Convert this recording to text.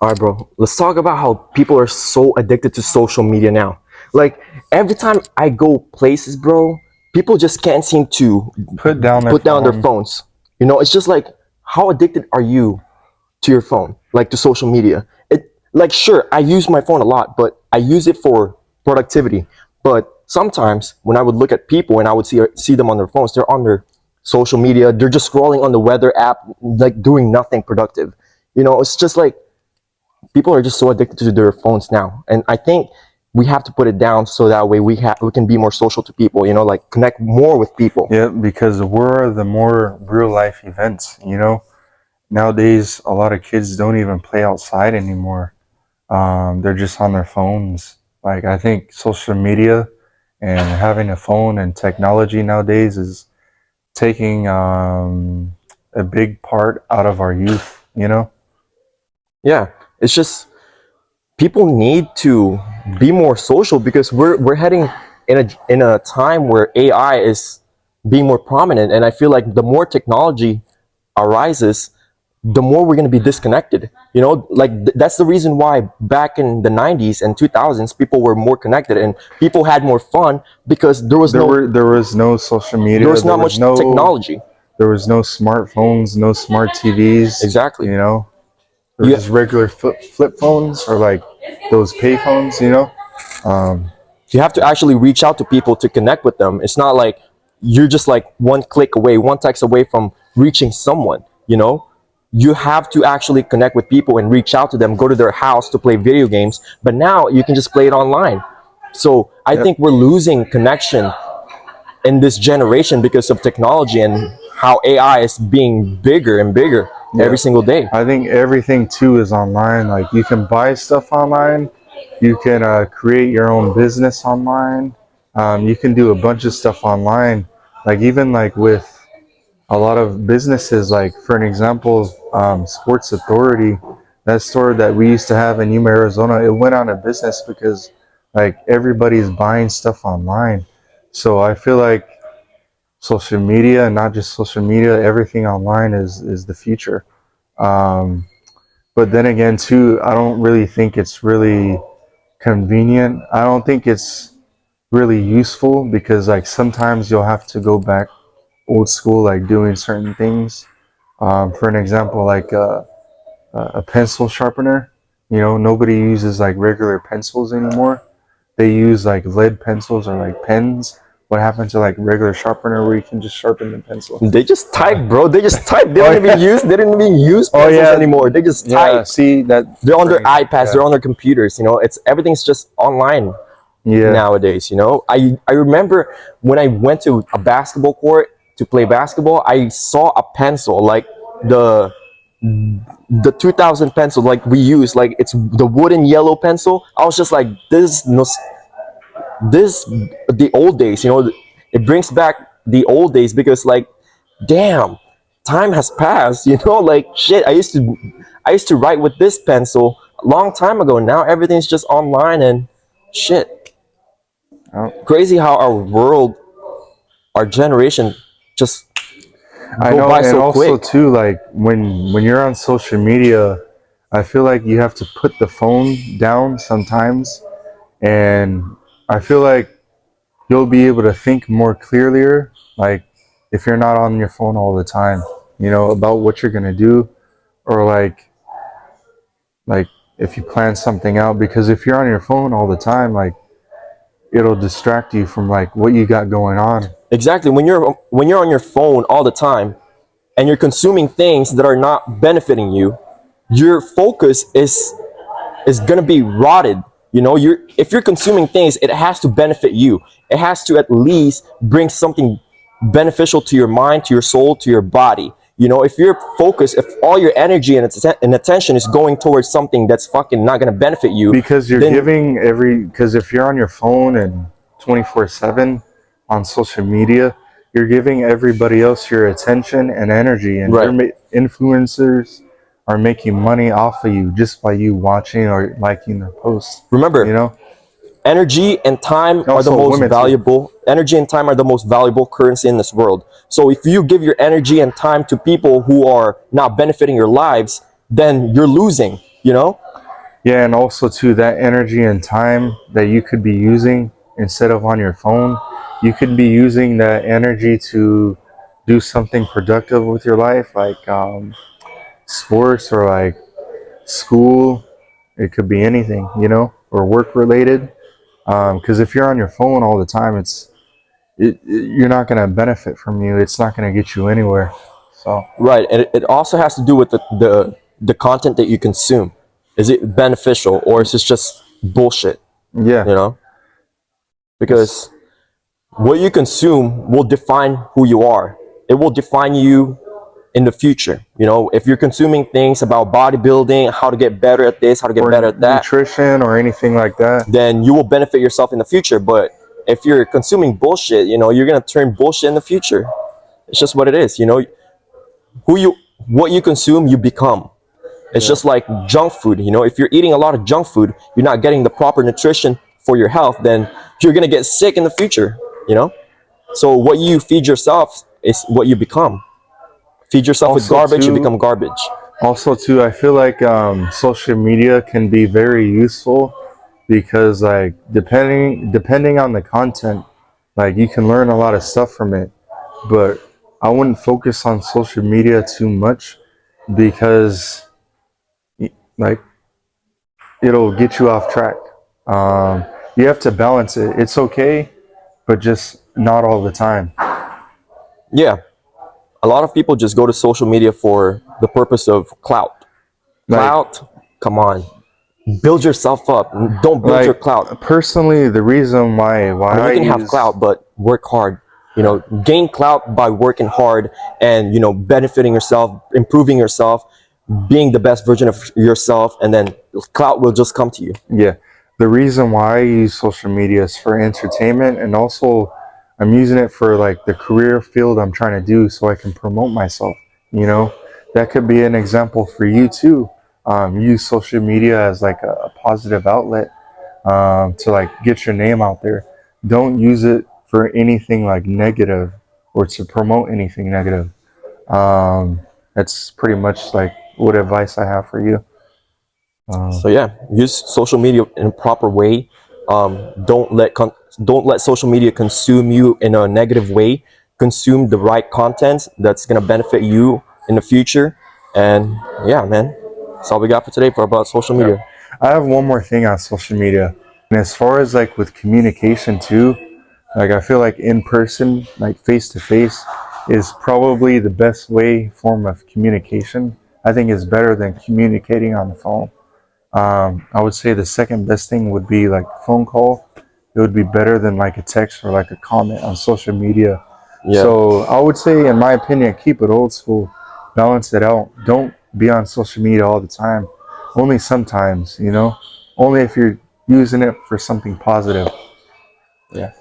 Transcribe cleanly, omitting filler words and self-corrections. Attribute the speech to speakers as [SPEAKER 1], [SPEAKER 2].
[SPEAKER 1] All right, bro. Let's talk about how people are so addicted to social media now. Like every time I go places, bro, people just can't seem to
[SPEAKER 2] Put down their
[SPEAKER 1] put down their
[SPEAKER 2] phone.
[SPEAKER 1] phones. It's just like, how addicted are you to your phone, like to social media? It like sure, I use my phone a lot, but I use it for productivity. But sometimes when I would look at people and I would see them on their phones, they're on their social media. They're just scrolling on the weather app, like doing nothing productive. It's just like people are just so addicted to their phones now, and I think we have to put it down so that way we can be more social to people. Like connect more with people.
[SPEAKER 2] Yeah, because we're the more real life events, you know? Nowadays, a lot of kids don't even play outside anymore. They're just on their phones. Like, I think social media and having a phone and technology nowadays is taking a big part out of our youth, you know?
[SPEAKER 1] Yeah, it's just people need to be more social because we're heading in a time where AI is being more prominent, and I feel like the more technology arises, the more we're going to be disconnected. Like that's the reason why back in the 90s and 2000s people were more connected and people had more fun because
[SPEAKER 2] There was no social
[SPEAKER 1] there
[SPEAKER 2] media.
[SPEAKER 1] was not much technology.
[SPEAKER 2] There was no smartphones, no smart TVs.
[SPEAKER 1] Exactly.
[SPEAKER 2] You know, or
[SPEAKER 1] you
[SPEAKER 2] just regular flip phones or like those pay phones. You know, um,
[SPEAKER 1] you have to actually reach out to people to connect with them. It's not like you're just like one click away, one text away from reaching someone. You have to actually connect with people and reach out to them, go to their house to play video games, but now you can just play it online. So I
[SPEAKER 2] yep.
[SPEAKER 1] think we're losing connection in this generation because of technology and how AI is being bigger and bigger
[SPEAKER 2] Yeah.
[SPEAKER 1] every single day.
[SPEAKER 2] I think everything too is online. Like you can buy stuff online, you can create your own business online. You can do a bunch of stuff online. Like even like with a lot of businesses, like for an example, Sports Authority, that store that we used to have in Yuma, Arizona, it went out of business because like everybody's buying stuff online. So I feel like social media, and not just social media, everything online is the future. Um, but then again, too, I don't really think it's really convenient. I don't think it's really useful because like sometimes you'll have to go back old school, like doing certain things. For an example, like a pencil sharpener. You know, nobody uses like regular pencils anymore. They use like lead pencils or like pens. What happened to like regular sharpener where you can just sharpen the pencil?
[SPEAKER 1] They just type, bro. They just type. They
[SPEAKER 2] Oh
[SPEAKER 1] don't even
[SPEAKER 2] yeah,
[SPEAKER 1] use. They don't even use
[SPEAKER 2] oh
[SPEAKER 1] pencils
[SPEAKER 2] yeah,
[SPEAKER 1] anymore. They just
[SPEAKER 2] yeah.
[SPEAKER 1] type.
[SPEAKER 2] See that?
[SPEAKER 1] They're on
[SPEAKER 2] For
[SPEAKER 1] their
[SPEAKER 2] an example,
[SPEAKER 1] iPads. They're
[SPEAKER 2] yeah,
[SPEAKER 1] on their computers. It's everything's just online
[SPEAKER 2] yeah.
[SPEAKER 1] nowadays. I remember when I went to a basketball court to play basketball, I saw a pencil like the the 2000 pencil like we use, like it's the wooden yellow pencil. I was just like, this the old days. It brings back the old days because like, damn, time has passed. Like shit. I used to write with this pencil a long time ago. Now everything's just online and shit.
[SPEAKER 2] Oh,
[SPEAKER 1] Crazy how our world, our generation, just
[SPEAKER 2] I
[SPEAKER 1] go
[SPEAKER 2] know,
[SPEAKER 1] by
[SPEAKER 2] and
[SPEAKER 1] so
[SPEAKER 2] also
[SPEAKER 1] quick.
[SPEAKER 2] too, like when you're on social media, I feel like you have to put the phone down sometimes, and I feel like you'll be able to think more clearly, like if you're not on your phone all the time, you know, about what you're gonna do, or like if you plan something out. Because if you're on your phone all the time, like it'll distract you from like what you got going on.
[SPEAKER 1] Exactly. When you're on your phone all the time and you're consuming things that are not benefiting you, your focus is gonna be rotted. If you're consuming things, it has to benefit you. It has to at least bring something beneficial to your mind, to your soul, to your body. If your focus, if all your energy and attention is going towards something that's fucking not gonna benefit you,
[SPEAKER 2] Because you're
[SPEAKER 1] then
[SPEAKER 2] giving because if you're on your phone and 24/7 on social media, you're giving everybody else your attention and energy, and
[SPEAKER 1] right.
[SPEAKER 2] influencers are making money off of you just by you watching or liking their posts. You
[SPEAKER 1] Remember,
[SPEAKER 2] know,
[SPEAKER 1] energy and time are the
[SPEAKER 2] also
[SPEAKER 1] most
[SPEAKER 2] women too.
[SPEAKER 1] valuable energy and time are the most valuable currency in this world. So if you give your energy and time to people who are not benefiting your lives, then you're losing.
[SPEAKER 2] Yeah, and also too, that energy and time that you could be using instead of on your phone, you could be using that energy to do something productive with your life, like sports or like school. It could be anything, you know, or work related. Because if you're on your phone all the time, you're not going to benefit from you. It's not going to get you anywhere. So
[SPEAKER 1] Right, and it also has to do with the content that you consume. Is it beneficial or is it just bullshit?
[SPEAKER 2] yeah,
[SPEAKER 1] You know, because what you consume will define who you are. It will define you in the future. You know, if you're consuming things about bodybuilding, how to get better at this, how to get
[SPEAKER 2] or
[SPEAKER 1] better at that,
[SPEAKER 2] nutrition or anything like that.
[SPEAKER 1] then you will benefit yourself in the future. But if you're consuming bullshit, you know, you're gonna turn bullshit in the future. It's just what it is. You know, who you what you consume, you become. It's just like junk food. You know, if you're eating a lot of junk food, you're not getting the proper nutrition for your health, then you're gonna get sick in the future. You know, so what you feed yourself is what you become. Feed yourself with
[SPEAKER 2] Also,
[SPEAKER 1] garbage, you
[SPEAKER 2] too,
[SPEAKER 1] become garbage.
[SPEAKER 2] I feel like social media can be very useful because, like, depending on the content, like you can learn a lot of stuff from it. But I wouldn't focus on social media too much because, like, it'll get you off track. You have to balance it. It's okay, but just not all the time.
[SPEAKER 1] Yeah, a lot of people just go to social media for the purpose of clout.
[SPEAKER 2] Like,
[SPEAKER 1] Clout, come on, build yourself up. Don't build your clout.
[SPEAKER 2] personally, the reason why
[SPEAKER 1] I mean, you can have
[SPEAKER 2] use
[SPEAKER 1] clout, but work hard. You know, gain clout by working hard and, you know, benefiting yourself, improving yourself, being the best version of yourself, and then clout will just come to you.
[SPEAKER 2] yeah, the reason why I use social media is for entertainment, and also I'm using it for like the career field I'm trying to do so I can promote myself. You know, that could be an example for you too. Use social media as like a positive outlet to like get your name out there. Don't use it for anything like negative or to promote anything negative. That's pretty much like what advice I have for you.
[SPEAKER 1] So yeah, use social media in a proper way. Don't let social media consume you in a negative way. Consume the right content that's gonna benefit you in the future. And yeah, man, that's all we got for today for about social media.
[SPEAKER 2] I have one more thing on social media. And as far as like with communication too, like I feel like in person, like face to face, is probably the best form of communication. I think it's better than communicating on the phone. I would say the second best thing would be like phone call. It would be better than like a text or like a comment on social media.
[SPEAKER 1] Yeah.
[SPEAKER 2] So I would say, in my opinion, keep it old school, balance it out. Don't be on social media all the time. Only sometimes, you know. Only if you're using it for something positive.
[SPEAKER 1] Yeah.